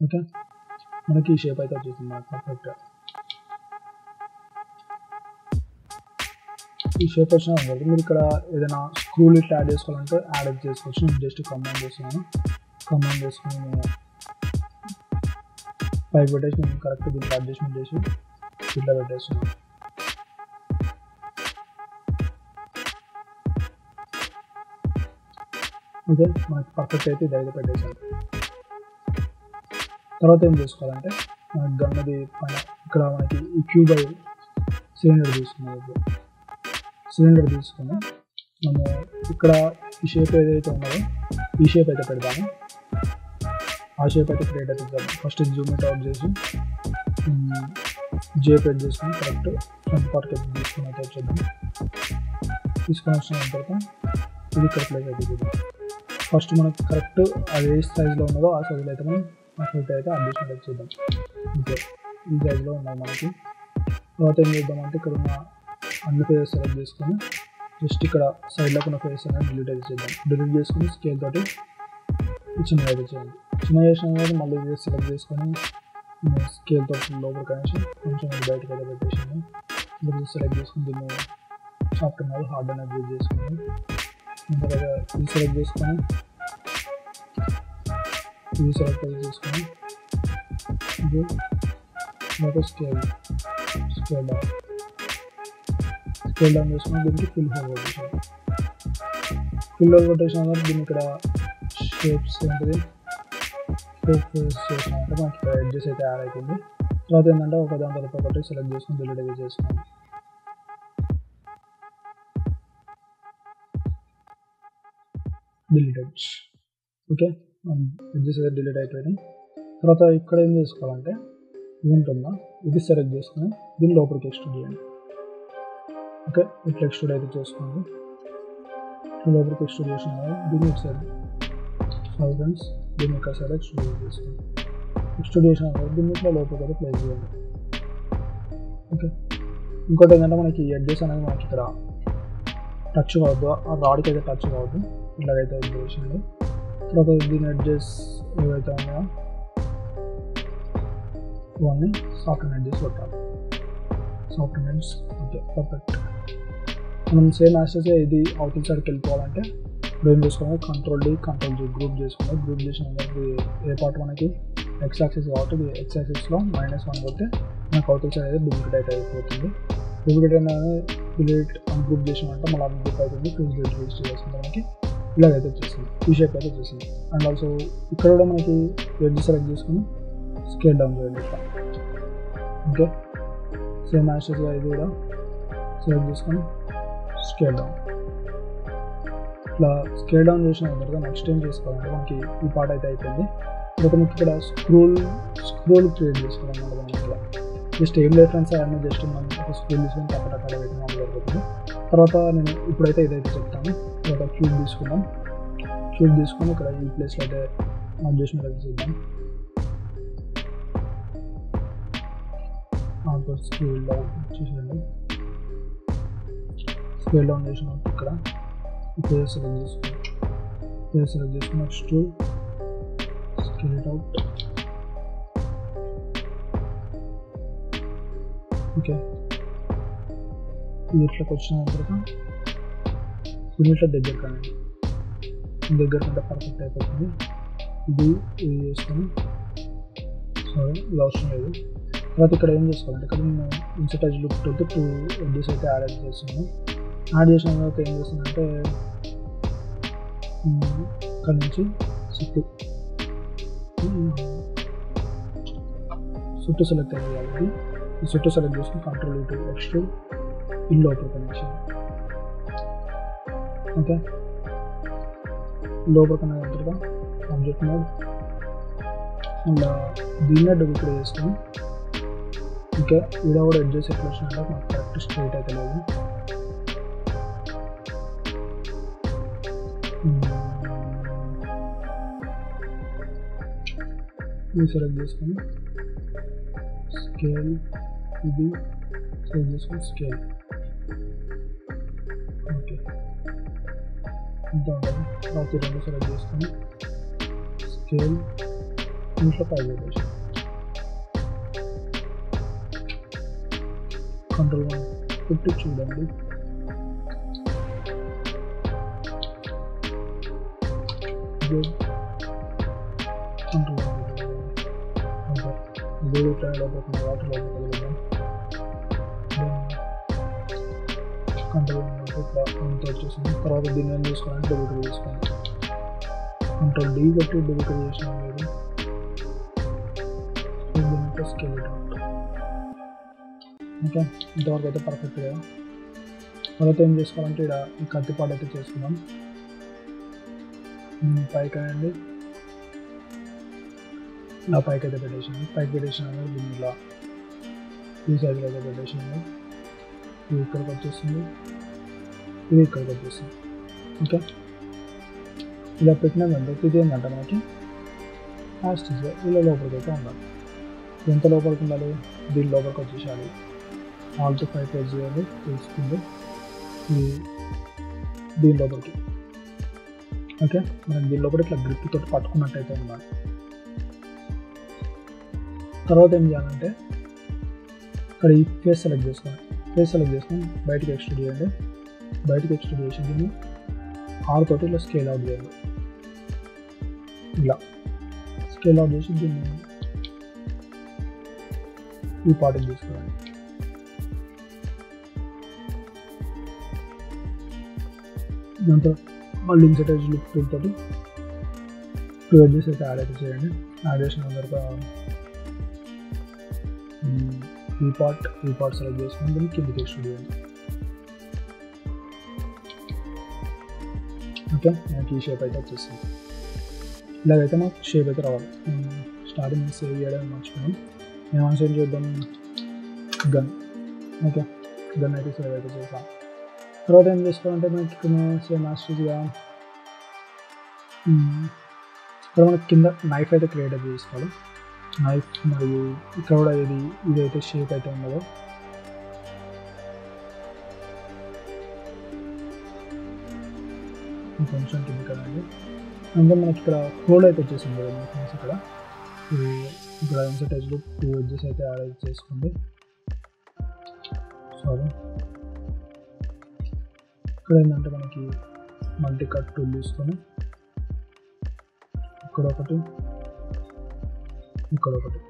Okay, మనకి ఈ shape అయితే వచ్చేసింది మనకి పర్ఫెక్ట్గా. ఈ షేప్ వచ్చిన తర్వాత మీరు ఇక్కడ ఏదైనా స్క్రూలు ఇట్లా యాడ్ చేసుకోవాలంటే యాడ్ చేసుకోవచ్చు. నేను జస్ట్ కంబైన్ చేస్తున్నాను. కంబైన్ చేసుకుని నేను పైకి పెట్టేసి నేను కరెక్ట్ దీనికి అడ్జస్ట్మెంట్ చేసి ఇట్లా పెట్టేస్తున్నాను. ఓకే, మనకి పర్ఫెక్ట్ అయితే ఇది అయితే పెట్టేసాను. తర్వాత ఏం చేసుకోవాలంటే మనకి గన్నది పైన ఇక్కడ మనకి ఈ క్యూబ్ సిలిండర్ తీసుకున్నాం. సిలిండర్ తీసుకుని మనము ఇక్కడ ఈ షేప్ ఏదైతే ఉన్నదో ఈ షేప్ అయితే పెడతాము. ఆ షేప్ అయితే క్రియేట్ అవుతుంది. ఫస్ట్ జూమ్ ఇట్ అవుట్ చేసి జే పెట్ చేసుకుని కరెక్ట్ ఫ్రంట్ పార్ట్ అయితే తీసుకుని అయితే వచ్చేద్దాం. తీసుకొని వచ్చిన తర్వాత ఇది ఇక్కడ ప్లేస్ అవుతుంది. ఫస్ట్ మనకి కరెక్ట్ అది ఏ సైజులో ఉన్నదో ఆ సైజులో అయితే మనం పర్ఫెక్ట్ అయితే అడ్జస్ట్మెంట్ వచ్చేద్దాం. ఓకే, ఈ సైజులో ఉన్నాయి మనకి. తర్వాత ఏం చేద్దామంటే ఇక్కడ ఉన్న అన్ని ఫేజెస్ సెలెక్ట్ చేసుకొని జస్ట్ ఇక్కడ సైడ్లో ఉన్న ఫేస్ అనేది డిలీట్ అయితే చేద్దాం. డిలీట్ చేసుకుని స్కేల్ తోటి చిన్నగా అయితే చేయండి. చిన్న చేసిన తర్వాత మళ్ళీ సెలెక్ట్ చేసుకొని స్కేల్ తోటి లోపల కనెక్షన్ కొంచెం బయటకు అయితే పెట్టేసింది. మీరు సెలెక్ట్ చేసుకుని దీన్ని సాఫ్ట్ అనేది హార్డ్ అనేది యూజ్ చేసుకుని తర్వాత ఇది సెలెక్ట్ చేసుకొని ఇది సెలెక్ట్ అయితే చేసుకొని ఇది తర్వాత స్కేల్ డౌన్ చేసుకుని దీనికి ఫిల్ హోల్ కొట్టేసాను. ఫిల్ హోల్ కొట్టేసిన తర్వాత దీన్ని ఇక్కడ షేప్స్ ఏంటిది చేసినామంటే మనకి ఇక్కడ ఎడ్జెస్ అయితే యాడ్ అవుతుంది. తర్వాత ఏంటంటే ఒక దాని తర్వాత ఒకటి సెలెక్ట్ చేసుకుని డిలీట్ అయితే చేసుకున్నాను. డిలీటెడ్. ఓకే, ఎడ్జెస్ అయితే డిలీట్ అయిపోయినాయి. తర్వాత ఇక్కడ ఏం చేసుకోవాలంటే ఇది ఉంటుందా ఇది సెలెక్ట్ చేసుకుని దీన్ని లోపలికి ఎక్స్ట్రూడ్ చేయండి. ఓకే, ఇట్లా ఎక్స్ట్రూడ్ అయితే చేసుకోండి. లోపలికి ఎక్స్ట్రూడ్ చేసిన దీన్ని ఇటు సైడ్ ఫ్రెండ్స్ దీన్ని ఇక్కడ సైడ్ ఎక్స్ట్రూడ్ చేసుకోండి. ఎక్స్ట్రూడ్ చేసిన దీన్ని ఇట్లా లోపలికి అయితే ప్లేస్ చేయండి. ఓకే, ఇంకోటి ఏంటంటే మనకి ఎడ్జెస్ అనేది మనకి ఇక్కడ టచ్ కావద్దు, ఆ రాడ్కి అయితే టచ్ కావద్దు. ఇలాగైతే చేసింది. తర్వాత దీని ఎడ్జెస్ ఏవైతే ఉన్నాయో ఇవన్నీ సాఫ్ట్ ఎడ్జెస్ కొట్టాలి. Soft edges. Okay, perfect. మనం సేమ్ యాక్సెస్ ఇది అవుట్ సైడ్కి వెళ్ళిపోవాలంటే ఇప్పుడు ఏం చేసుకోవాలి, control D control G group చేసుకోవాలి. గ్రూప్ చేసిన ఏ పార్ట్ మనకి ఎక్స్ యాక్సిస్ కాబట్టి ఎక్స్ యాక్సిస్లో -1 కొడితే మనకు అవుట్ సైడ్ అయితే డూప్లికేట్ అయితే అయిపోతుంది. డూప్లికేట్ అనేది డిలీట్ అన్గ్రూప్ చేసామంటే మళ్ళీ అన్గ్రూప్ అవుతుంది. డిలీట్ చేసుకుంటే మనకి ఇలాగైతే వచ్చేసింది. ఈ షేప్ అయితే వచ్చేసింది. అండ్ ఆల్సో ఇక్కడ కూడా మనకి ఎడ్జ్ సెలెక్ట్ చేసుకుని స్కేల్ డౌన్ చేయండి ఇట్లా. ఓకే, సేమ్ యాక్సెస్గా ఇది కూడా సెలెక్ట్ చేసుకొని స్కేల్ డౌన్. ఇట్లా స్కేల్ డౌన్ చేసిన తర్వాత నెక్స్ట్ ఏం చేసుకోవాలంటే మనకి ఈ పార్ట్ అయితే అయిపోయింది. తర్వాత మీకు ఇక్కడ స్క్రోల్ క్రియేట్ చేసుకోవాలన్నమాట. మనం ఇక్కడ జస్ట్ ఏం లేదు ఫ్రెండ్స్, అవన్నీ జస్ట్ మనం ఒక స్క్రోల్ తీసుకొని టక్కటక్కడ అయితే మామూలు జరుగుతుంది. తర్వాత నేను ఇప్పుడైతే ఇదైతే చెప్తాను. తర్వాత క్యూబ్ తీసుకుందాం. క్యూబ్ తీసుకొని ఇక్కడ ఈ ప్లేస్లో అయితే అడ్జస్ట్మెంట్ అయితే చేద్దాం. స్కేల్ డౌన్ చేసేయండి. స్కేల్ డౌన్ చేసిన ఇక్కడ పేజ్ సెలెక్ట్ చేసుకుని next scale it out. Okay, ఇది ఇట్లా వచ్చిన తర్వాత ఇట్లా దగ్గర కంటే పర్ఫెక్ట్ అయిపోతుంది. ఇది చేసుకొని ఇది అవసరం లేదు. తర్వాత ఇక్కడ ఏం చేసుకోవాలంటే ఇక్కడ నేను ఇన్సర్ట్ ఎడ్జ్ లూప్ తోటి 2 ఎడ్జెస్ అయితే యాడ్ చేస్తున్నాను. యాడ్ చేసిన తర్వాత ఏం చేస్తుందంటే ఇక్కడ నుంచి చుట్టూ సెలెక్ట్ అయ్యింది కాబట్టి ఈ చుట్టూ సెలెక్ట్ చేసుకుని కంట్రోల్ ఇటు ఎక్స్ట్రూడ్ ఇన్ లోపల కనెక్షన్. ఓకే, లోపల కనెక్ట్ అవుతుందిగా ఆబ్జెక్ట్ మోడ్ అండ్ దీన్నే డబుల్ చేసుకుని ఓకే, ఇలా కూడా ఎడ్జెస్ ఎట్లా వచ్చినట్టు నాకు కరెక్ట్ స్ట్రైట్ అయితే లేదు. ఇది సెలెక్ట్ చేసుకొని స్కేల్ ఇది సెలెక్ట్ చేసుకొని స్కేల్. ఓకే, ఇంత ఉంటుంది. తర్వాత 2 సెలెక్ట్ చేసుకొని స్కేల్ దీంట్లో 5 రొటేషన్ కంట్రోల్ 1 పెట్టి చూడండి. కంట్రోల్ 1 ఇదే లోపల వాటర్ లోపల కంట్రోల్ అంత వచ్చేసింది. తర్వాత దీన్ని ఏం చేసుకోవాలంటే డెబిట్ చేసుకోండి. కంట్రోల్ D కొట్టి డెబిట్ చేసిన లేదు దీంట్లో స్కేల్ అవుట్. ఓకే, ఇంతవరకు అయితే పర్ఫెక్ట్ కదా. తర్వాత ఏం చేసుకోవాలంటే ఇక్కడ ఈ కత్తిపాటు అయితే చేసుకున్నాం. పైకి అండి ఇలా పైకి అయితే పెట్టేసాను. పైకి పెట్టేసిన దీన్ని ఇలా ఈ సైడ్లో అయితే పెట్టేసాను. ఇది ఇక్కడికి వచ్చేస్తుంది, ఇది ఇక్కడికి వచ్చేస్తుంది. ఓకే, ఇలా పెట్టినామంటే ఇది ఏంటంటే మనకి లాస్ట్గా ఇలా లోపలికి అయితే ఉండాలి. ఎంత లోపలికి ఉండాలి? దీని లోపలికి వచ్చేసాలి. ఆల్తో 5 ప్రెస్ చేయాలి, తెలుసుకుంది దీని లోపలికి. ఓకే, మనం దీని లోపల ఇట్లా గ్రిప్ తోటి పట్టుకున్నట్టయితే ఉండాలి. తర్వాత ఏం చేయాలంటే ఇక్కడ ఈ ఫేస్ సెలెక్ట్ చేసుకోండి. ఫేస్ సెలెక్ట్ చేసుకొని బయటికి ఎక్స్ట్రూడ్ చేయండి. బయటికి ఎక్స్ట్రూడ్ చేసి దీన్ని R తోటి ఇలా స్కేల్ అవుట్ చేయాలి. ఇలా స్కేల్ అవుట్ చేసి దీన్ని ఈ పార్ట్కి తీసుకోవాలి. దాంతో మళ్ళీ ఇన్సర్ట్ ఎడ్జ్ లుక్ టూల్ తోటి 2 ఎడ్జెస్ అయితే యాడ్ అయితే చేయండి. యాడ్ చేసిన తర్వాత ఈ పార్ట్ సెలెక్ట్ చేసుకుని దీన్ని కిందకి ఎక్స్ట్రూడ్ చేయండి. ఓకే, మనకి ఈ షేప్ అయితే వచ్చేస్తుంది. ఇలాగైతే మనకు షేప్ అయితే రావాలి. స్టార్టింగ్ సేవ్ చేయడానికి మర్చిపోయాం. మేము సేవ్ చేద్దాం గన్. ఓకే, గన్ అయితే సేవ్ అయితే చేస్తాం. తర్వాత ఏం చేసుకోవాలంటే మనకి ఇక్కడ సేమ్ మాస్టర్గా ఇక్కడ మనకి కింద నైఫ్ అయితే క్రియేట్ అయితే చేసుకోవాలి. నైఫ్ మరియు ఇక్కడ కూడా ఇదైతే షేప్ అయితే ఉండదు. కొంచెం కింద కదండి. అంటే మనకి ఇక్కడ హోల్ అయితే వచ్చేసింది కదా ఫ్రెండ్స్. ఇక్కడ ఇన్సర్ట్ ఎడ్జ్లో 2 ఎడ్జెస్ అయితే యాడ్ అయితే చేసుకోండి. సారీ, ఇక్కడ ఏంటంటే మనకి మల్టీ కట్ టూల్ తీసుకొని ఇక్కడ ఒకటి ఇక్కడ ఒకటి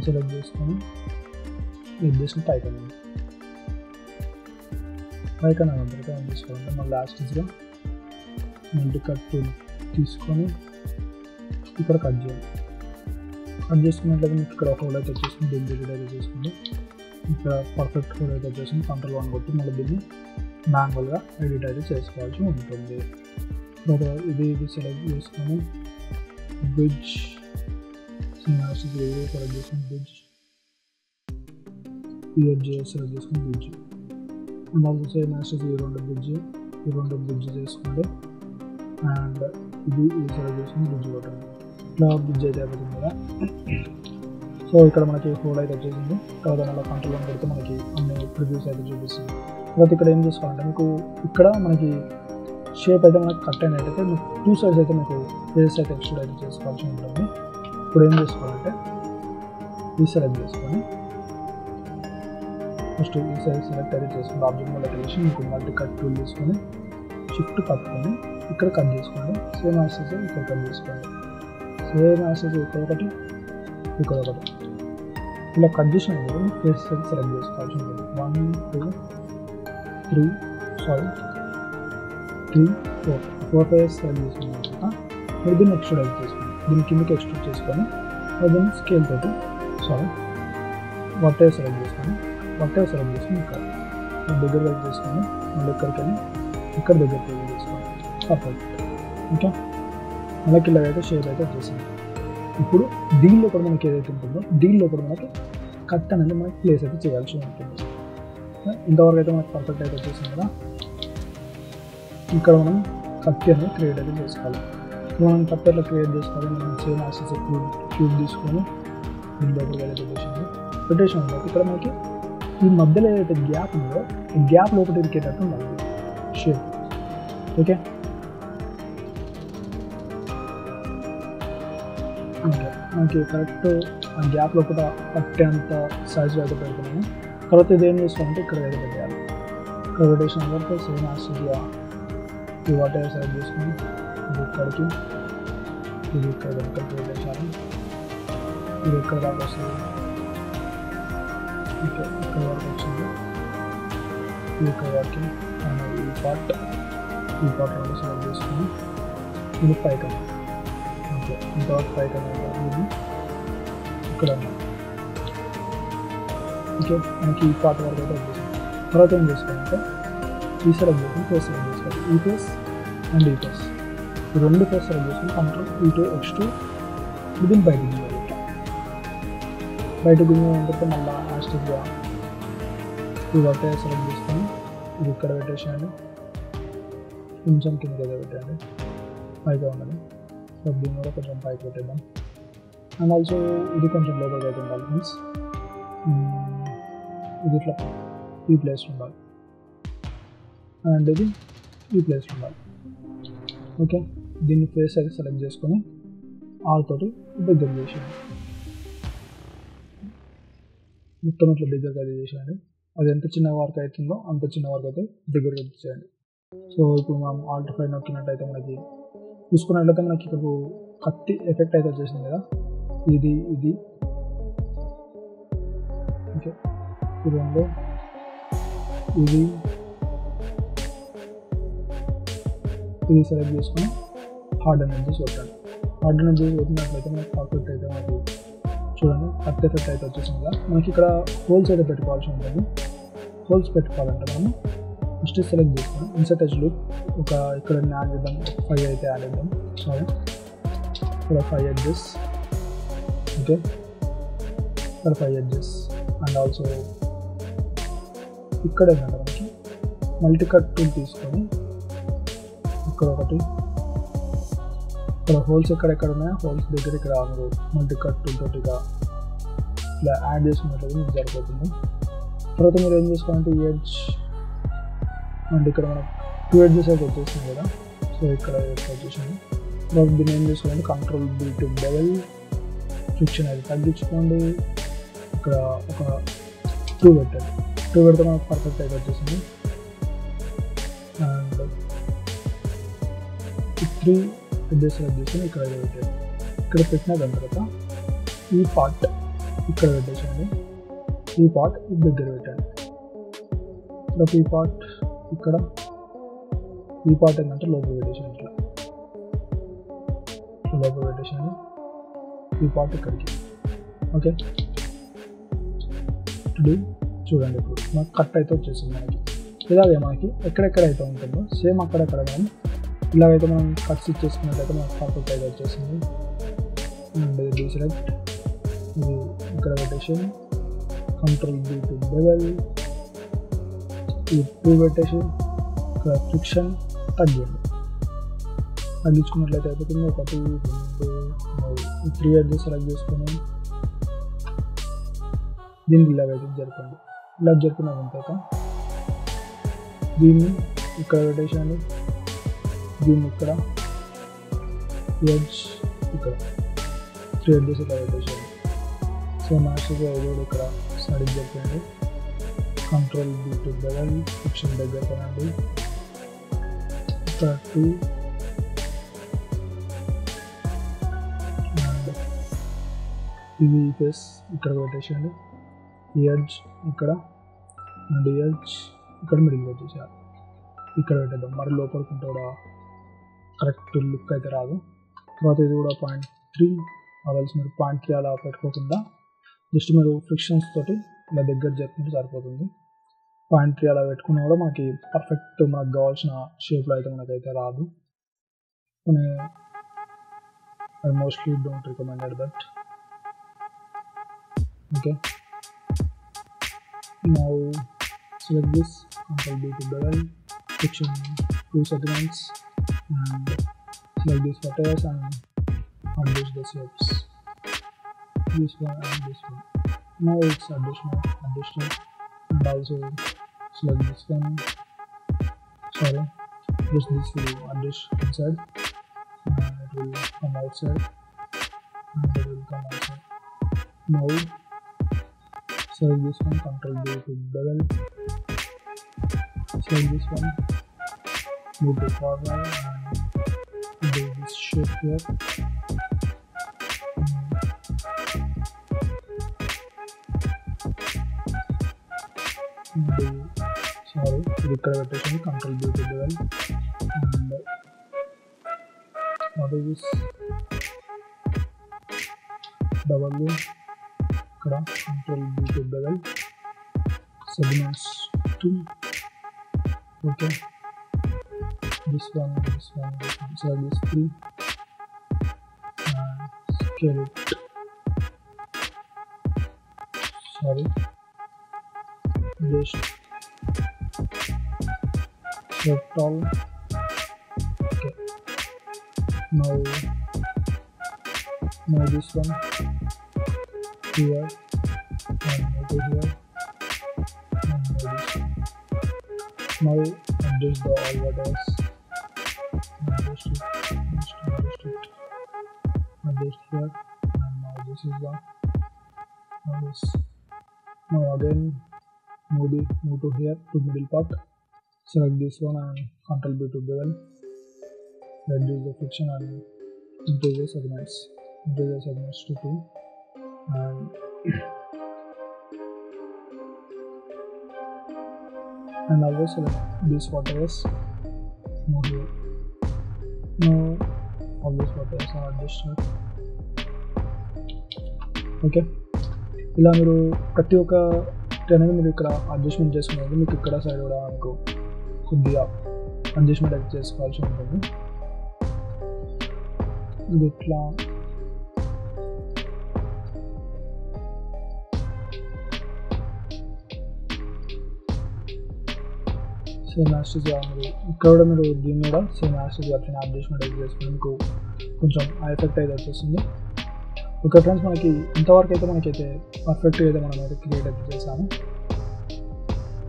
సెలెక్ట్ చేసుకొని ఎడ్జెస్ని పైకి అనండి. పైకి అనంతరం ఏం తీసుకోవాలంటే మన లాస్ట్గా మల్టీ కట్ టూల్ తీసుకొని ఇక్కడ కట్ చేయాలి. కట్ చేసుకున్నట్లయితే మీకు ఇక్కడ హోల్ అయితే వచ్చేసింది. దీన్ని డిలీట్ అయితే చేసుకోండి. ఇక్కడ పర్ఫెక్ట్ హోల్ అయితే వచ్చేసింది. కంట్రోల్ 1 కొట్టి మళ్ళీ దీన్ని మాన్యువల్గా ఎడిట్ అయితే చేసుకోవాల్సి ఉంటుంది. ఇది సెలెక్ట్ చేసుకొని బ్రిడ్జ్ సెలెక్ట్ చేసుకుని బ్రిడ్జ్ PFGS సెలెక్ట్ చేసుకుని bridge and also same access ఈ రెండు బ్రిడ్జ్ చేసుకోండి. అండ్ ఇది సెలెక్ట్ చేసుకుని బ్రిడ్జ్ కొట్టండి. ఇట్లా బ్రిడ్జ్ అయితే అయిపోతుంది కదా. సో ఇక్కడ మనకి హోల్ అయితే వచ్చేసింది. తర్వాత మళ్ళీ కంట్రోల్ 1 పెడితే మనకి అన్ని ప్రివ్యూస్ అయితే చూపిస్తుంది. తర్వాత ఇక్కడ ఏం చేసుకోవాలంటే మీకు ఇక్కడ మనకి షేప్ అయితే మనకు కట్ అయినట్టయితే మీకు 2 సైడ్స్ అయితే మీకు ఫేస్ అయితే ఎక్స్ట్రూడ్ అయితే చేసుకోవాల్సి ఉంటుంది. ఇప్పుడు ఏం చేసుకోవాలంటే ఈ సెలెక్ట్ చేసుకొని ఫస్ట్ ఈ సైడ్ సెలెక్ట్ అయితే చేసుకుని ఆబ్జెక్ట్ మోడ్లోకి వెళ్ళి మీకు మల్టీ కట్ టూల్ తీసుకొని షిఫ్ట్ పట్టుకొని ఇక్కడ కట్ చేసుకోండి. సేమ్ యాక్సెస్ ఇక్కడ కట్ చేసుకోండి. సేమ్ యాక్సెస్ ఇక్కడ ఒకటి ఇక్కడ ఒకటి ఇలా కట్ చేసినప్పుడు ఫేస్ అయితే సెలెక్ట్ చేసుకోవాల్సి ఉంటుంది. 1 2 3 4 ఫేస్ సెలెక్ట్ చేసుకున్న తర్వాత మీరు దీన్ని ఎక్స్ట్రూడ్ అయితే చేసుకోండి. దీన్ని కిందకి ఎక్స్ట్రూడ్ చేసుకొని దీన్ని స్కేల్ తోటి వట్టే సెలెక్ట్ చేసుకొని ఇక్కడ దగ్గర దగ్గర చేసుకొని మళ్ళీ ఇక్కడికి వెళ్ళి ఇక్కడ దగ్గర చేసుకోండి. పర్ఫెక్ట్. ఓకే, మనకి ఇలాగైతే షేప్ అయితే వచ్చేసింది. ఇప్పుడు దీనిలో కూడా మనకి ఏదైతే ఉంటుందో దీనిలో కూడా మనకి కట్ అనేది మనకి ప్లేస్ అయితే చేయాల్సి ఉంటుంది. ఇంతవరకు అయితే మనకి పర్ఫెక్ట్ అయితే వచ్చేసింది కదా. ఇక్కడ మనం కత్తి అనేది క్రియేట్ అయితే చేసుకోవాలి. మనం కత్తి అట్లా క్రియేట్ చేసుకోవాలి. మనం సేమ్ యాక్సెస్ క్యూబ్ తీసుకొని దీని లోపలికి అయితే పెట్టేసాం. ఇక్కడ మనకి ఈ మధ్యలో ఏదైతే గ్యాప్ ఉందో ఈ గ్యాప్ లోపల ఇరికేటట్టు ఉండాలి షేప్. ఓకే, ఓకే, మనకి కరెక్ట్ ఆ గ్యాప్లో కూడా పట్టేంత సైజులో అయితే పెడుతున్నాము. తర్వాత ఇది ఏం చేసుకోవాలంటే ఇక్కడ అయితే పెట్టాలి. ఇక్కడ పెట్టేసిన తర్వాత సేమ్ యాసిడ్గా ఈ వాటర్ సెలెక్ట్ చేసుకుని ఇది ఇక్కడికి, ఇది ఇక్కడ పెట్టేసాను. ఇది ఎక్కడ దాకా వస్తుంది, ఓకే ఇక్కడ వరకు వచ్చింది. ఇది ఇక్కడ వరకు ఈ పార్ట్ రెండు సెలెక్ట్ చేసుకుని ఇది పైకి, ఓకే ఇంతవరకు పైకి ఇది ఇక్కడ ఓకే. మనకి ఈ పార్ట్ వరకు అయితే వచ్చేసింది. తర్వాత ఏం చేసుకోవాలంటే ఈ సెలెక్ట్ చేసుకుని ఫేస్ సెలెక్ట్ చేసుకోవాలి. ఈ ఫేస్ అండ్ ఈ ఫేస్, ఈ రెండు ఫేస్ సెలెక్ట్ చేసుకుని కంట్రోల్ E2 X2 విదిన్ బయటకు గుంజాలి. బయటకు గుంజిన తర్వాత మళ్ళీ యాస్టిక్గా ఈ వాటర్ సెలెక్ట్ చేసుకొని ఇది ఇక్కడ పెట్టేసేయండి. కొంచెం కింద ఏదో పెట్టండి, పైగా ఉన్నది. సో దీన్ని కూడా కొంచెం పైకి పెట్టేద్దాం. అండ్ ఆల్సో ఇది కొంచెం లోపలికి అయితే ఉండాలి మీన్స్ ఇది ఇట్లా ఈ ప్లేస్ ఉండాలి అండ్ ఇది ఈ ప్లేస్ ఉండాలి. ఓకే, దీన్ని ఫేస్ అయితే సెలెక్ట్ చేసుకొని ఆల్తోటి దగ్గర చేసేయండి. మొత్తం ఇట్లా దగ్గరకి అయితే చేసేయండి. అది ఎంత చిన్న వర్క్ అవుతుందో అంత చిన్న వర్క్ అయితే దగ్గరకి చేయండి. సో ఇప్పుడు మనం Alt 5 నొక్కినట్టయితే మనకి చూసుకున్నట్లయితే మనకి ఇప్పుడు కత్తి ఎఫెక్ట్ అయితే వచ్చేసింది కదా, ఇది ఓకే. ఇది రెండు, ఇది సెలెక్ట్ చేసుకొని హార్డ్ ఎనర్జీస్ కొట్టాలి. హార్డ్ ఎనర్జీస్ కొట్టినట్లయితే మనకి పర్ఫెక్ట్ అయితే మనకి చూడండి కత్తి ఎఫెక్ట్ అయితే వచ్చేసింది కదా. మనకి ఇక్కడ హోల్స్ అయితే పెట్టుకోవాల్సి ఉంటుంది. హోల్స్ పెట్టుకోవాలంటే మనం ఫస్ట్ సెలెక్ట్ చేసుకుని ఇన్సర్ట్ ఎడ్జ్ లూప్ ఒక ఇక్కడ యాడ్ చేద్దాం, 5 అయితే యాడ్ చేద్దాం. సారీ ఇక్కడ 5 ఎడ్జెస్, ఓకే ఇక్కడ 5 ఎడ్జెస్. అండ్ ఆల్సో ఇక్కడ ఏంటంటే మనకి మల్టీ కట్ టూల్ తీసుకొని ఇక్కడ ఒకటి, ఇక్కడ హోల్స్ ఎక్కడెక్కడ ఉన్నాయో హోల్స్ దగ్గర ఇక్కడ మీరు మల్టీ కట్ టూల్ తోటి ఇట్లా యాడ్ చేసుకున్నట్లయితే మీకు సరిపోతుంది. తర్వాత మీరు ఏం చేసుకోవాలంటే ఈ ఎడ్జ్ అండ్ ఇక్కడ మనకు 2 ఎడ్జెస్ అయితే వచ్చేసింది కదా. సో ఇక్కడ వచ్చేసింది. తర్వాత దీన్ని ఏం చేసుకోవాలంటే control B to bevel friction అయితే తగ్గించుకోండి. ఇక్కడ ఒక 2 పెట్టండి. 2 పెడితే మనకు పర్ఫెక్ట్ అయితే వచ్చేసింది. అండ్ 3 ఎడ్జెస్ సెలెక్ట్ చేసుకుని ఇక్కడ పెట్టండి. ఇక్కడ పెట్టిన దాని తర్వాత ఈ పార్ట్ ఇక్కడ పెట్టేసండి, ఈ పార్ట్ దగ్గర పెట్టండి. తర్వాత ఈ పార్ట్ ఇక్కడ, ఈ పార్ట్ ఏంటంటే లోపల పెట్టేసాను, ఇట్లా లోపల పెట్టేసాను. ఈ పార్ట్ ఇక్కడికి, ఓకే. ఇప్పుడు చూడండి ఇప్పుడు మనకు కట్ అయితే వచ్చేసింది. మనకి ఇలాగే మనకి ఎక్కడెక్కడైతే ఉంటుందో సేమ్ అక్కడెక్కడ మనం ఇలాగైతే మనం కట్స్ ఇచ్చేసుకున్నట్లయితే మనకు పర్ఫెక్ట్ అయితే వచ్చేసింది. అండ్ డీసెలెక్ట్ ఇది ఇక్కడ పెట్టేసి కంట్రోల్ B to బెవెల్ ఈ 2 పెట్టేసి ఇక్కడ ఫ్రిక్షన్ తగ్గింది. తగ్గించుకున్నట్లయితే అయిపోతుంది. 1 2 3 ఎడ్జెస్ సెలెక్ట్ చేసుకొని దీనికి ఇలాగైతే జరపండి. ఇలా జరిపిన తర్వాత దీన్ని ఇక్కడ పెట్టేసాను, దీన్ని ఇక్కడ ఎడ్జ్ ఇక్కడ 3 ఎడ్జెస్ ఇక్కడ పెట్టేసాను. సో మాస్టర్గా ఏదో ఇక్కడ సైడ్కి జరిపండి. Control B to bevel friction దగ్గర కొనండి. ఇక్కడ 2 అండ్ ఇది ఫేస్ ఇక్కడ పెట్టేసేయండి. ఈ ఎడ్జ్ ఇక్కడ అండ్ ఈ ఎడ్జ్ ఇక్కడ మిడిల్ పెట్టేసేయాలి. ఇక్కడ పెట్టేద్దాం. మరి లోపలికి కూడా కరెక్ట్ లుక్ అయితే రాదు. తర్వాత ఇది కూడా 0.3 అవర్స్ మీరు 0.3 అలా పెట్టుకోకుండా జస్ట్ మీరు ఫ్రిక్షన్స్ తోటి ఇలా దగ్గర జరుపుకుంటే సరిపోతుంది. 0.3 అలా పెట్టుకున్నా కూడా మనకి పర్ఫెక్ట్ మనకు కావాల్సిన షేప్లో అయితే మనకైతే రాదు. I mostly don't recommended that. Okay, now select this, control B to bevel, friction 2 segments and select these photos and adjust the shapes, this one and this one. Now it's additional and also select this one, sorry, just this will adjust inside and it will come outside and it will come also. Now select this one, Control D to bevel. Select this one, move to forward and do this shape here. ఇక్కడ పెట్టేసి Control D to bevel and what is this W ఇక్కడ Control D to bevel segments 2. Okay, this one, so this 3 and scale it, just select all. Okay, now this one here and over here and this one. Now adjust the all waters, adjust it here, and now this is the this. Now again move to here to middle part, select this one and Control B to bevel, reduce the friction and increase the segments to 2 and always select these waters. Now here, now all these waters are adjusted. Okay, ఇలా మీరు ప్రతి ఒక్క అనేది మీరు ఇక్కడ adjustment చేసుకునేది మీకు ఇక్కడ సైడ్ కూడా మీకు కొద్దిగా అడ్జస్ట్మెంట్ అయితే చేసుకోవాల్సి ఉంటుంది. ఇది ఇట్లా సేమ్ యాస్టిస్గా మీరు ఇక్కడ కూడా మీరు దీన్ని కూడా సేమ్ యాస్టిస్గా అట్లా అడ్జస్ట్మెంట్ అయితే చేసుకుని మీకు కొంచెం ఆ ఎఫెక్ట్ అయితే వచ్చేస్తుంది. ఓకే ఫ్రెండ్స్, మనకి ఇంతవరకు అయితే మనకైతే పర్ఫెక్ట్గా అయితే మనం అయితే క్రియేట్ అయితే చేసాము.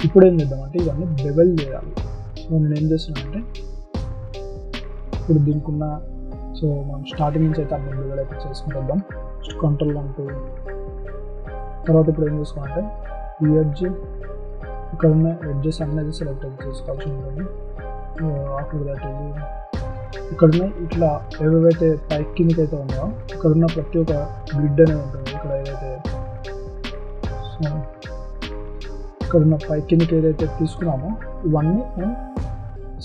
ఇప్పుడు ఏం చేద్దామంటే ఇవన్నీ బెవెల్ చేయాలి. సో నేను ఏం చేస్తున్నానంటే ఇప్పుడు దీనికున్న సో మనం స్టార్టింగ్ నుంచి అయితే అన్ని బెవెల్ అయితే చేసుకుంటాం. Control 1 2 తర్వాత ఇప్పుడు ఏం చేసుకోవాలంటే ఈ ఎడ్జ్ ఇక్కడ ఉన్న ఎడ్జెస్ అనేది సెలెక్ట్ అయితే చేసుకోవాల్సి ఉంటుంది. ఆఫ్టర్ దట్ ఇక్కడ ఉన్న ఇట్లా ఏవేవైతే పైకి కిందకి అయితే ఉన్నాయో ఇక్కడ ఉన్న ప్రతి ఒక్క గ్రిడ్ అనేది ఉంటుంది. ఇక్కడ ఏదైతే ఇక్కడ ఉన్న పైకి కిందకి ఏదైతే తీసుకున్నామో ఇవన్నీ మనం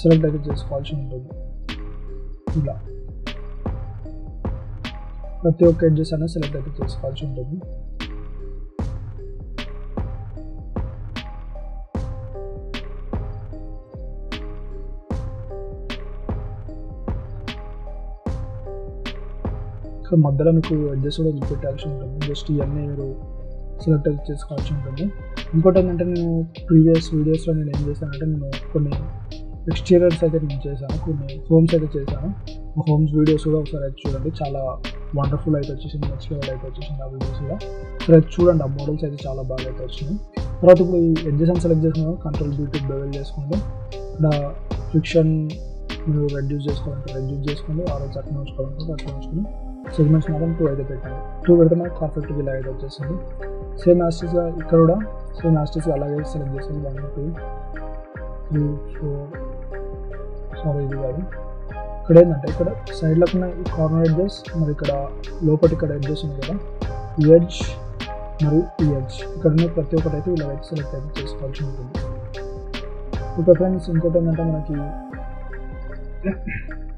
సెలెక్ట్ అయితే చేసుకోవాల్సి ఉంటుంది. ఇలా ప్రతి ఒక్క ఎడ్జెస్ అనేది సెలెక్ట్ అయితే చేసుకోవాల్సి ఉంటుంది. ఇక్కడ మధ్యలో మీకు ఎడ్జెస్ కూడా పెట్టాల్సి ఉంటుంది. జస్ట్ ఇవన్నీ మీరు సెలెక్ట్ అయితే చేసుకోవాల్సి ఉంటుంది. ఇంకోటి ఏంటంటే నేను ప్రీవియస్ వీడియోస్లో నేను ఏం చేశానంటే నేను కొన్ని ఎక్స్టీరియర్స్ అయితే నేను చేశాను, కొన్ని హోమ్స్ అయితే చేశాను. హోమ్స్ వీడియోస్ కూడా ఒకసారి అయితే చూడండి, చాలా వండర్ఫుల్ అయితే వచ్చేసింది, నెక్స్ట్ లెవెల్ అయితే వచ్చేసింది ఆ వీడియోస్ కూడా. సరే చూడండి, ఆ మోడల్స్ అయితే చాలా బాగా అయితే వచ్చినాయి. తర్వాత ఇప్పుడు ఈ ఎడ్జెస్ అని సెలెక్ట్ చేసుకున్నాను, Control B to bevel చేసుకుంటే ఇక్కడ ఫ్రిక్షన్ మీరు రెడ్యూస్ చేసుకోవాలంటే రెడ్యూస్ చేసుకోండి, ఆ రోజు అట్లా ఉంచుకోవాలంటే అట్లా ఉంచుకొని సెగ్మెంట్స్ మాత్రం 2 అయితే పెట్టండి. 2 పెడితే మనకు పర్ఫెక్ట్గా ఇలా అయితే వచ్చేస్తుంది. సేమ్ యాస్టిస్గా ఇక్కడ కూడా సేమ్ యాస్టిస్గా అలాగే సెలెక్ట్ చేస్తుంది. 1 2 3 4 సారీ ఇది కాదు. ఇక్కడ ఏంటంటే ఇక్కడ సైడ్లకు ఉన్న ఈ కార్నర్ ఎడ్జెస్ మరి ఇక్కడ లోపటి ఇక్కడ ఎడ్జెస్ ఉంది కదా, ఈ ఎడ్జ్ మరియు ఈ ఎడ్జ్ ఇక్కడ ఉన్న ప్రతి ఒక్కటి అయితే ఇలా అయితే సెలెక్ట్ అయితే చేసుకోవాల్సి ఉంటుంది. ఓకే ఫ్రెండ్స్, ఇంకోటి ఏంటంటే మనకి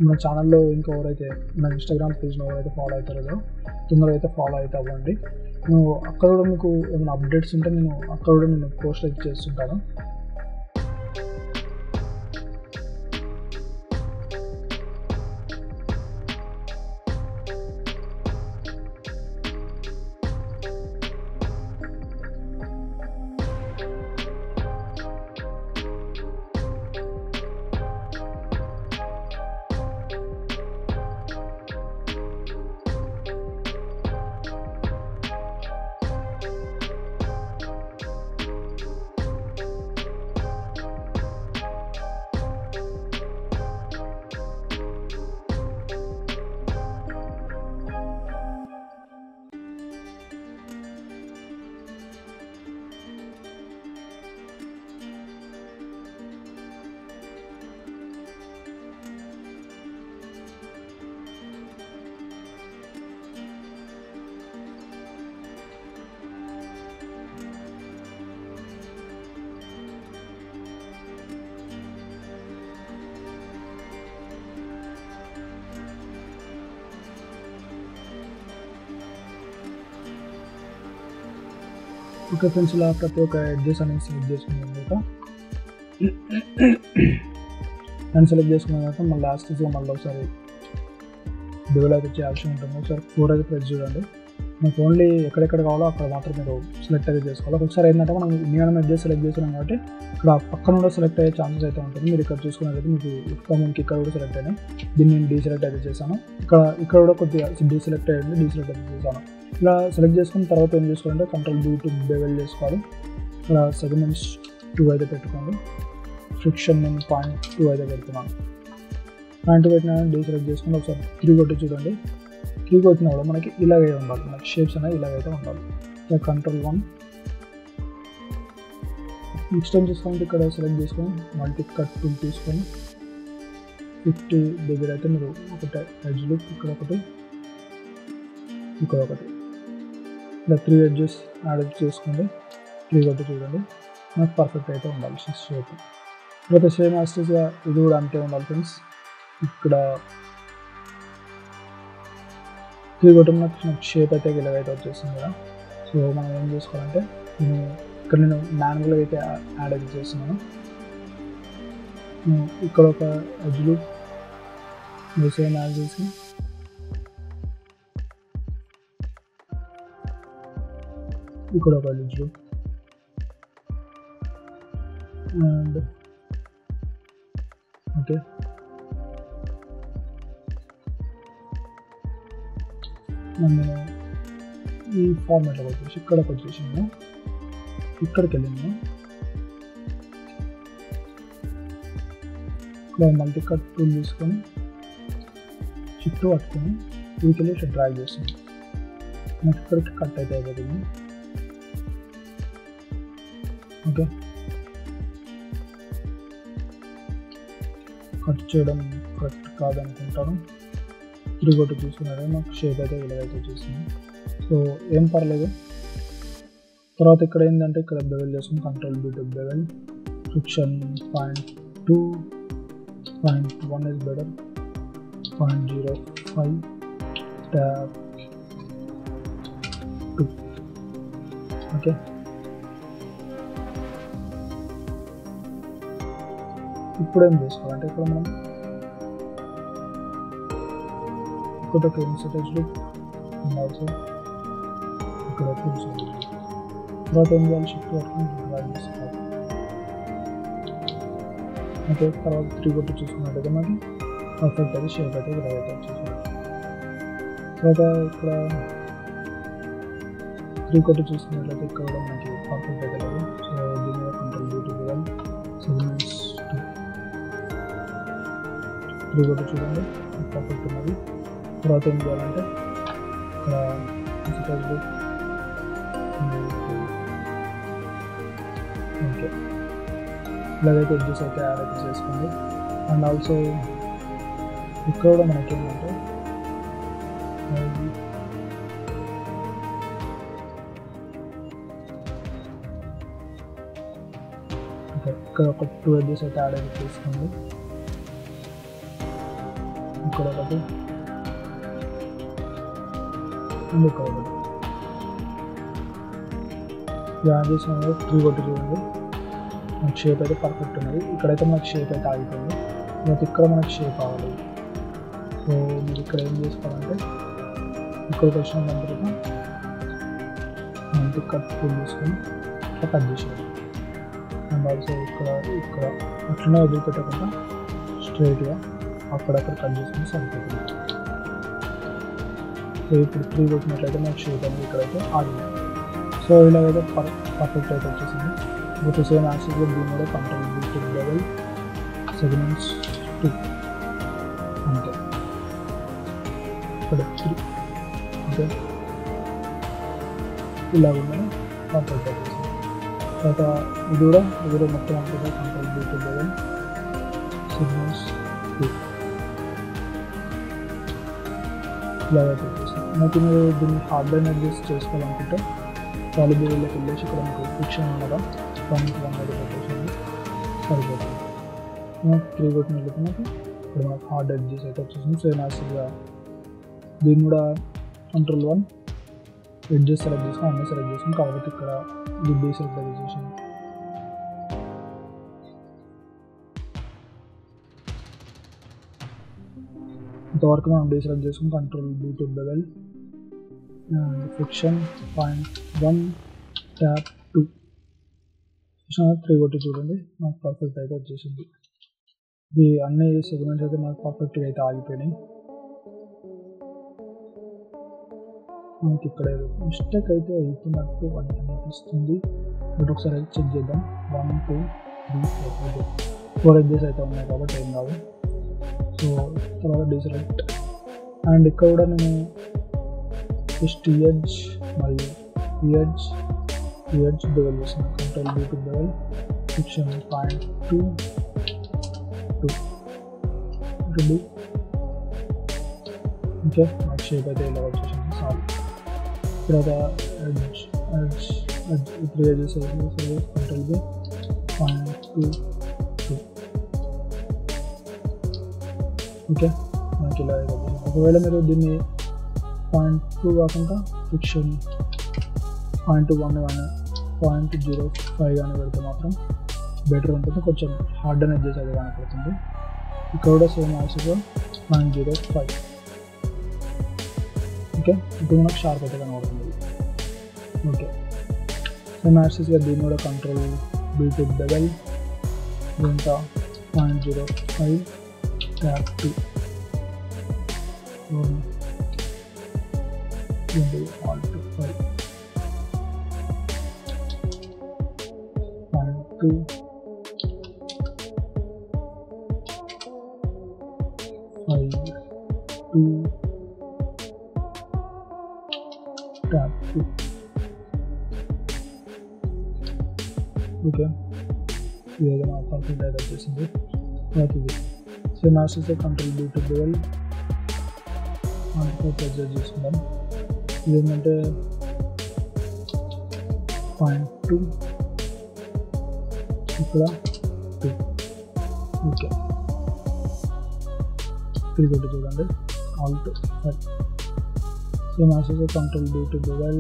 మన ఛానల్లో ఇంకెవరైతే మన ఇన్స్టాగ్రామ్ పేజ్లో ఎవరైతే ఫాలో అవుతారో తొందరగా అయితే ఫాలో అయితే అవ్వండి. నేను అక్కడ కూడా మీకు ఏమైనా అప్డేట్స్ ఉంటే నేను అక్కడ కూడా నేను పోస్ట్ అయితే చేస్తుంటాను. ఓకే ఫ్రెండ్స్, ఇలా ప్రతి ఒక్క ఎడ్జెస్ అనేది సెలెక్ట్ చేసుకున్న తర్వాత దాన్ని సెలెక్ట్ చేసుకున్న తర్వాత మళ్ళీ లాస్ట్గా మళ్ళీ ఒకసారి బెవెల్ అయితే చేయాల్సి ఉంటుంది. ఒకసారి 4 అయితే ప్రెస్ చూడండి. మీకు ఓన్లీ ఎక్కడెక్కడ కావాలో అక్కడ మాత్రం మీరు సెలెక్ట్ అయితే చేసుకోవాలి. ఒకసారి ఏంటంటే మనం ఇన్ని ఎడ్జెస్ సెలెక్ట్ చేస్తున్నాం కాబట్టి ఇక్కడ పక్కన కూడా సెలెక్ట్ అయ్యే ఛాన్సెస్ అయితే ఉంటుంది. మీరు ఇక్కడ చూసుకున్నట్లయితే మీకు ఇంక ఇక్కడ కూడా సెలెక్ట్ అయినాయి. దీన్ని నేను డీసెలెక్ట్ అయితే చేశాను. ఇక్కడ కూడా కొద్దిగా డీసెలెక్ట్ అయ్యింది, డీసెలెక్ట్ అయితే చేశాను. ఇలా సెలెక్ట్ చేసుకున్న తర్వాత ఏం చేసుకోవాలంటే Ctrl+B టు బెవెల్ చేసుకోవాలి. ఇక్కడ సెగ్మెంట్స్ 2 అయితే పెట్టుకోండి. ఫ్రిక్షన్ నేను 0.2 అయితే పెడుతున్నాను. 0.2 పెట్టినా డీసెలెక్ట్ చేసుకుని ఒకసారి 3 కొట్టి చూడండి. 3 కొట్టినా కూడా మనకి ఇలాగే ఉండాలి, మనకి షేప్స్ అనేవి ఇలాగైతే ఉండాలి. Ctrl+1. నెక్స్ట్ ఏం చేసుకోవాలంటే ఇక్కడ సెలెక్ట్ చేసుకొని మల్టీ కట్ టూల్ తీసుకొని 50 దగ్గర అయితే మీరు ఒకటి ఎడ్జ్లు ఇక్కడ ఒకటి ఇలా 3 ఎడ్జెస్ యాడ్ చేసుకోండి. 3 కొట్టి చూడండి, మనకు పర్ఫెక్ట్ అయితే ఉండాలి షేప్. తర్వాత సేమ్ యాస్టిస్గా ఇది కూడా అంతే ఉండాలి ఫ్రెండ్స్. ఇక్కడ 3 కొట్టి నాకు షేప్ అయితే ఇలాగైతే వచ్చేసింది కదా. సో మనం ఏం చేసుకోవాలంటే ఇక్కడ నేను మాన్యువల్గా అయితే యాడ్ అయితే చేస్తున్నాను. ఇక్కడ ఒక ఎడ్జ్లు సేమ్ యాడ్ చేసి ఇక్కడ ఒక ఎడ్జ్లు అండ్ ఓకే నేను ఈ ఫార్మాట్లో వచ్చేసి ఇక్కడికి వచ్చేసాను. ఇక్కడికి వెళ్ళాను. ఇక్కడ మల్టీ కట్ టూల్ తీసుకొని చుట్టూ పట్టుకొని వీటికి ఇట్లా డ్రాగ్ చేస్తాను. నాకు ఇక్కడికి కట్ అయితే అయిపోతుంది. ఓకే, కట్ చేయడం కరెక్ట్ కాదనుకుంటాను. 3 కొట్టి చూసుకున్నారే నాకు షేప్ అయితే ఇలాగైతే వచ్చేసింది. సో ఏం పర్లేదు. తర్వాత ఇక్కడ ఏంటంటే ఇక్కడ బెవెల్ చేసుకుని Ctrl+B to bevel. Friction 0.2, 0.1 is better, 0.05, tab 2. Okay, ఇప్పుడు ఏం చేసుకోవాలంటే ఇక్కడ మనం ఒక ఇన్సర్ట్ ఎడ్జ్లు ఆల్సో ఇక్కడ తర్వాత ఏం చేయాలి, షిఫ్ట్ పట్టుకుని డ్రాగ్ చేసుకోవాలి. ఓకే, తర్వాత 3 కొట్టి చూసుకున్నట్టయితే మనకి పర్ఫెక్ట్ అయితే షేప్ అయితే ఇలా అయితే వచ్చేసారు. తర్వాత ఇక్కడ 3 కొట్టి చూసుకున్నట్లయితే ఇక్కడ కూడా మనకి పర్ఫెక్ట్ అయితే లేదు. సో దీని మీద Ctrl+B టు బెవెల్, సెగ్మెంట్స్ 3 కొట్టి చూడండి, పర్ఫెక్ట్ ఉన్నది. తర్వాత ఏం చేయాలంటే ఇక్కడ ఓకే ఇలాగైతే ఎడ్జెస్ అయితే యాడ్ అయితే చేసుకోండి. అండ్ ఆల్సో ఇక్కడ కూడా మనకి ఏంటంటే ఇక్కడ ఒక 2 ఎడ్జెస్ అయితే యాడ్ అయితే చేసుకోండి. ఇక్కడ ఒకటి ఇక్కడ ఒకటి యాడ్ చేసిన 3 కొట్టి చూడండి, మనకి షేప్ అయితే పర్ఫెక్ట్ ఉన్నది. ఇక్కడైతే మనకి షేప్ అయితే ఆగిపోయింది. తర్వాత ఇక్కడ మనకి షేప్ అవ్వాలి. సో మీరు ఇక్కడ ఏం చేసుకోవాలంటే ఇక్కడికి వచ్చిన తర్వాత మల్టీ కట్ టూల్ తీసుకొని ఇట్లా కట్ చేసేది. అండ్ ఆల్సో ఇక్కడ అట్లనే వదిలిపెట్టకుండా స్ట్రైట్గా అక్కడక్కడ కట్ చేసుకుని సరిపోతుంది. సో ఇప్పుడు 3 కొట్టినట్లయితే మనకి షేప్ అనేది ఇక్కడైతే ఆగింది. సో ఇలాగైతే పర్ఫెక్ట్ అయితే వచ్చేసింది. విత్ సేమ్ యాక్సెస్లో దీని కూడా Ctrl+B టు బెవెల్, సెగ్మెంట్స్ 2 అంతే. ఇక్కడ 3 ఓకే ఇలా ఉందని పర్ఫెక్ట్ వచ్చేసింది. తర్వాత ఇది కూడా మొత్తం అంతా Ctrl+B టు బెవెల్, సెగ్మెంట్స్ 2 ఇలాగైతే వచ్చేసింది. నాకు మీరు దీన్ని హార్డ్లైన్ అడ్జస్ట్ చేసుకోవాలనుకుంటే సాలిడ్ బెవెల్లోకి వెళ్ళేసి ఇక్కడ మీకు ఫ్రిక్షన్ ఉండగా 0.1 అయితే పెట్టేసింది, సరిపోతుంది. 3 కొట్టినట్లయితే మనకి ఇప్పుడు మనకు హార్డ్ ఎడ్జెస్ అయితే వచ్చేసింది. సేమ్ యాస్గా దీన్ని కూడా Ctrl+1 ఎడ్జెస్ సెలెక్ట్ చేసుకొని అన్నీ సెలెక్ట్ చేసుకొని కాబట్టి ఇక్కడ ఇది డీసెలెక్ట్ చేసేసాను. ఇంతవరకు మనం డీసెలెక్ట్ చేసుకుని control B to bevel friction 0.1 tap 2 3 కొట్టి చూడండి నాకు పర్ఫెక్ట్ అయితే వచ్చేసింది. ఇది అన్ని సెగ్మెంట్స్ అయితే మనకు పర్ఫెక్ట్గా అయితే ఆగిపోయినాయి. మనకి ఇక్కడ మిస్టేక్ అయితే అవుతున్నట్టు అనిపిస్తుంది, బట్ ఒకసారి అయితే చెక్ చేద్దాం. 1 2 3 4 ఎడ్జెస్ అయితే ఉన్నాయి కాబట్టి ఏం కాదు. సో తర్వాత డీసెలెక్ట్ అండ్ ఇక్కడ కూడా నేను జస్ట్ ఎడ్జ్ మరియు ఎడ్జ్ బెవెల్ చేసాను. Control B to bevel friction 0.2 okay నాకు షేప్ అయితే ఇలా వచ్చేసింది. సారీ తర్వాత edge 3 edges control B 0.2 okay మనకి ఇలా అయిపోతుంది. ఒకవేళ మీరు దీన్ని 0.2 కాకుండా ఫ్రిక్షన్ 0.21 కానీ 0.05 కానీ పెడితే మాత్రం బెటర్ ఉంటుంది, కొంచెం హార్డ్ అని ఎడ్జెస్ అది కనపడుతుంది. ఇక్కడ కూడా సేమ్ యాక్స్గా 0.05 ఓకే ఇప్పుడు మనకు షార్ప్ అయితే కనబడుతుంది. ఓకే సేమ్ యాక్సెస్గా దీన్ని కూడా కంట్రోల్ B to bevel దీంతో 0.05 ట్యాప్ 2 Alt 5 0.2 5 2 ట్యాప్ 2 ఓకే ఇదేదో నాకు పర్ఫెక్ట్ అయితే వచ్చేసింది. ఇది same access control B to bevel adjust చేసుకుందాం. ఇది ఏంటంటే 0.2 ఇక్కడ 2 ఓకే 3 కొట్టి చూడండి Alt 5 same access control B to bevel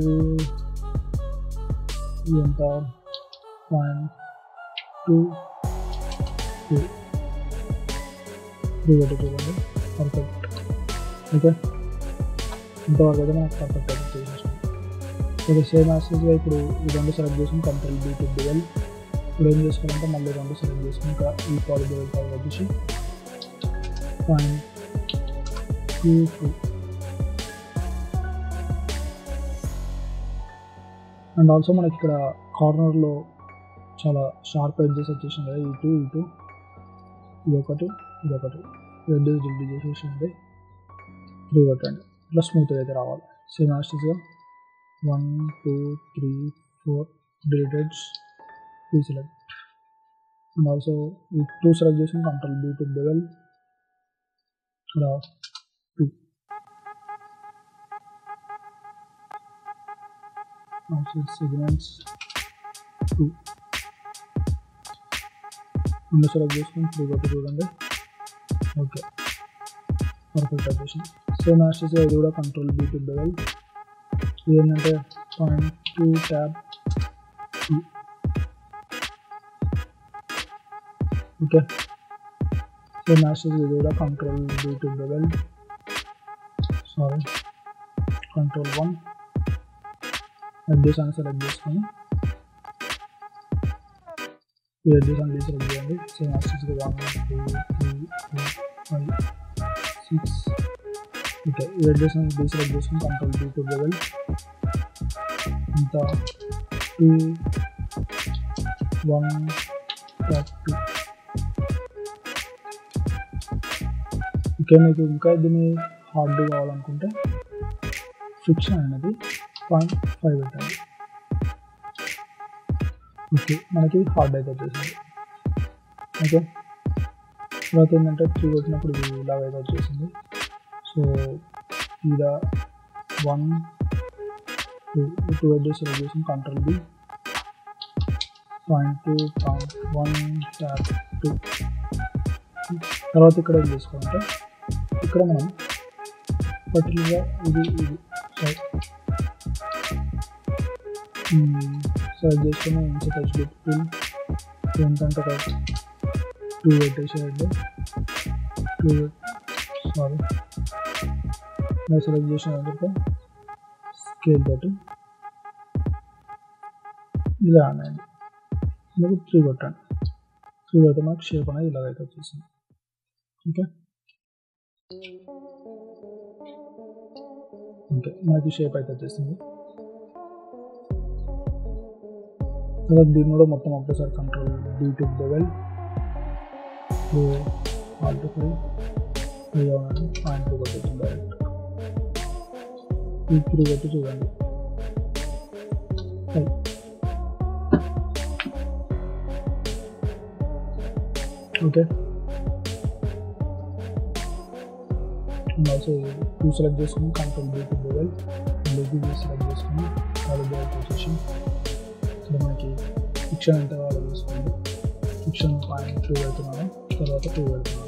ఎంత 0.2 3 కొట్టి చూడండి పర్ఫెక్ట్. ఓకే ఇంతవరకు అయితే మనకు పర్ఫెక్ట్ అయితే చేసేసాం. ఇది సేమ్ యాక్సెస్గా ఇప్పుడు ఈ రెండు సెలెక్ట్ చేసుకుని కంట్రోల్ B to bevel ఇప్పుడు ఏం చేసుకోవాలంటే మళ్ళీ రెండు సెలెక్ట్ చేసుకుని ఇంకా ఈ పాలిబుల్ వచ్చేసి 0.22 అండ్ ఆల్సో మనకి ఇక్కడ కార్నర్లో చాలా షార్ప్ ఎడ్జెస్ వచ్చేసింది కదా, ఇటు ఇదొకటి ఎడ్జెస్ డిలీట్ చేసేసింది 3 కొట్టండి ఇట్లా స్మూత్గా అయితే రావాలి. సేమ్ యాక్సెస్గా 1 2 3 4 డిలీటెడ్స్ డీసెలెక్ట్ అండ్ ఆల్సో ఈ 2 సెలెక్ట్ చేసి కంట్రోల్ B to bevel ఇక్కడ 2 ఆల్సో సెగ్మెంట్స్ 2 రెండు సెలెక్ట్ చేసుకుని 3 కొట్టి చూడండి ఓకే పర్ఫెక్ట్ వచ్చేసి. సేమ్ యాక్సెస్గా ఇది కూడా కంట్రోల్ B to bevel ఇది ఏంటంటే 0.2 ట్యాప్ 2 ఓకే సేమ్ యాక్సెస్ ఇది కూడా control B to bevel control 1 edges అని సెలెక్ట్ చేసుకొని ఈ ఎడ్జెస్ అని సెలెక్ట్ చేయండి. సేమ్ యాక్సెస్గా 1 2 3 4 5 6 ఓకే ఈ ఎడ్జెస్ అని సెలెక్ట్ చేసుకొని కంట్రోల్ B to bevel ఇంత 2 1 ట్యాప్ 2 ఓకే. మీకు ఇంకా దీన్ని హార్డ్ కావాలనుకుంటే ఫ్రిక్షన్ అనేది 0.5 పెట్టండి ఓకే మనకి హార్డ్ అయితే వచ్చేసింది. ఓకే తర్వాత ఏంటంటే 3 కొట్టినప్పుడు ఇది ఇలాగ అయితే వచ్చేసింది. సో ఇలా 1 2 ఎడ్జెస్ సెలెక్ట్ చేసి కంట్రోల్ B 0.2 0.1 ట్యాప్ 2 తర్వాత ఇక్కడ ఏం చేసుకోవాలంటే ఇక్కడ మనం పర్టికులర్గా ఇది సెలెక్ట్ చేసుకుని ఇన్సర్ట్ హెచ్డిఎఫ్ ఫిల్ ఏంటంటే ఒక 2 పెట్టేసేయండి. 2 సారీ నేను సెలెక్ట్ చేసిన తర్వాత స్కేల్ తోటి ఇలా అనండి. మీకు 3 కొట్టండి. 3 అయితే మనకు షేప్ అనేది ఇలాగైతే వచ్చేసింది. ఓకే మనకి షేప్ అయితే వచ్చేసింది. తర్వాత దీన్ని కూడా మొత్తం ఒకటేసారి control D to bevel Alt 5 point కొట్టేసింది డైరెక్ట్. ఈ 3 కొట్టి చూడండి. ఓకే ఆల్సో 2 సెలెక్ట్ చేసుకుని control D to bevel select చేసుకుని పొజిషన్ ఇక్కడ మనకి ఫిక్షన్ ఎంత కావాలో తీసుకోండి. ఫిక్షన్ పాయింట్ 2 పెడుతున్నాను, తర్వాత 2 పెడుతున్నాను.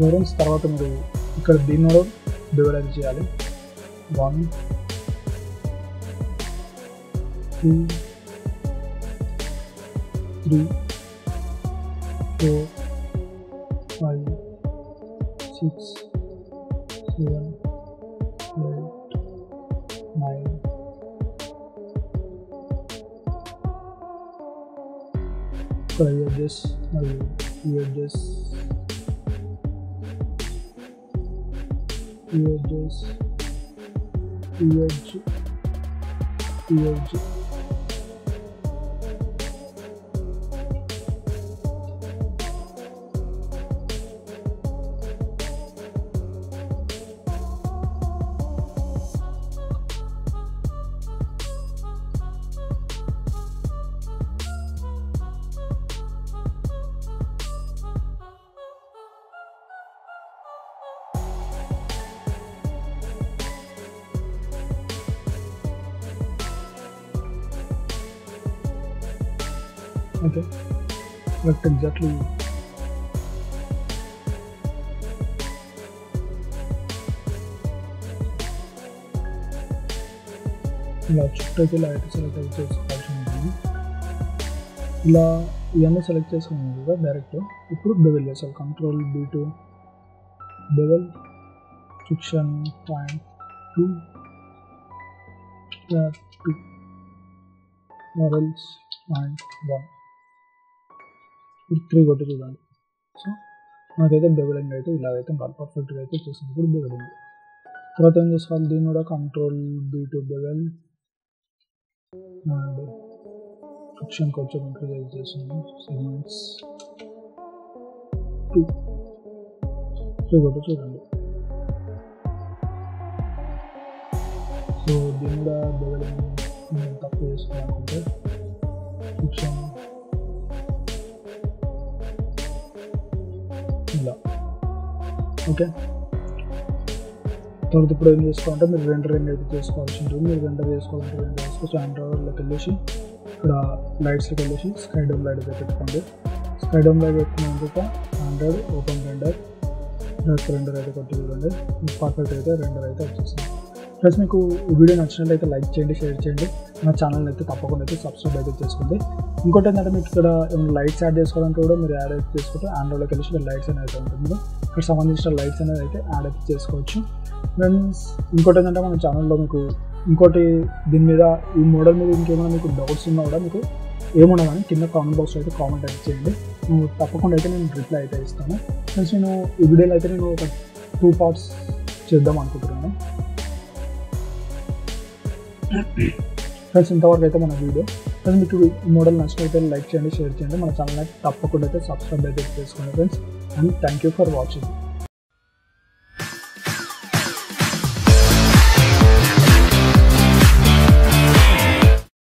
ఫ్రెండ్స్ తర్వాత మీరు ఇక్కడ దీన్ని కూడా డివైడ్ చేయాలి. 1 2 3 4 5 6 7 8 9 ఇక్కడ ఎడ్జెస్ మరియు ఈ edges edge okay correct exactly ఇలా చుట్టూ ఇలా అయితే సెలెక్ట్ చేసుకోవాల్సి ఉంటుంది. ఇలా ఇవన్నీ సెలెక్ట్ చేసుకున్నాం కదా డైరెక్ట్. ఇప్పుడు బెవెల్ చేసాం. Control B to bevel fiction point 2 models point 1 ఇప్పుడు 3 కొట్టి చూడండి. సో మనకైతే బెవెలింగ్ అయితే ఇలాగైతే బాగా పర్ఫెక్ట్గా అయితే చేసింది. ఇప్పుడు బెవెలింగ్ తర్వాత ఏం చేసుకోవాలి, దీన్ని కూడా control B to bevel and fiction కొంచెం ఇంక్రీజ్ చేసింది. సెగ్మెంట్స్ 2 కొట్టి చూడండి. సో దీన్ని కూడా బెవెలింగ్ తక్కువ చేసుకోవాలనుకుంటే ఫిక్షన్ ఇలా ఓకే. తర్వాత ఇప్పుడు ఏం చేసుకోవాలంటే మీరు రెండరింగ్ అయితే చేసుకోవాల్సి ఉంటుంది. మీరు రెండర్ చేసుకోవాలంటే రెండర్ చేసుకోవచ్చు. ఆండ్రాయిడ్లోకి వెళ్ళేసి ఇక్కడ లైట్స్లోకి వెళ్ళేసి స్కై డోమ్ లైట్ అయితే పెట్టుకోండి. స్కై డోమ్ లైట్ పెట్టుకున్న తర్వాత ఆండ్రాయిడ్ ఓపెన్ రెండర్ రెండర్ అయితే కొట్టి చూడండి. పర్ఫెక్ట్ అయితే రెండర్ అయితే వచ్చేస్తుంది. ప్లస్ మీకు ఈ వీడియో నచ్చినట్లయితే లైక్ చేయండి, షేర్ చేయండి. నా ఛానల్ని అయితే తప్పకుండా అయితే సబ్స్క్రైబ్ అయితే చేసుకోండి. ఇంకోటి ఏంటంటే మీకు ఇక్కడ ఏమైనా లైట్స్ యాడ్ చేసుకోవాలంటే కూడా మీరు యాడ్ అయితే చేసుకుంటే ఆండ్రాయిడ్లోకి వెళ్ళి ఇక్కడ లైట్స్ అనేది ఉంటుంది. ఇక్కడ సంబంధించిన లైట్స్ అనేది అయితే యాడ్ అయితే చేసుకోవచ్చు. ఫ్రెండ్స్ ఇంకోటి ఏంటంటే మన ఛానల్లో మీకు ఇంకోటి దీని మీద ఈ మోడల్ మీద ఇంకేమైనా మీకు డౌట్స్ ఉన్నా కూడా మీకు ఏమున్నా కానీ కింద కామెంట్ బాక్స్లో అయితే కామెంట్ అయితే చేయండి. తప్పకుండా అయితే నేను రిప్లై అయితే ఇస్తాను. ఫ్రెండ్స్ నేను ఈ వీడియోలో అయితే నేను ఒక 2 పార్ట్స్ చేద్దాం అనుకుంటున్నాను. ఫ్రెండ్స్ ఇంతవరకు అయితే మన వీడియో. ఫ్రెండ్స్ మీకు ఈ మోడల్ నచ్చినట్లయితే లైక్ చేయండి, షేర్ చేయండి. మన ఛానల్ అయితే తప్పకుండా అయితే సబ్స్క్రైబ్ అయితే చేసుకోండి friends. And thank you for watching.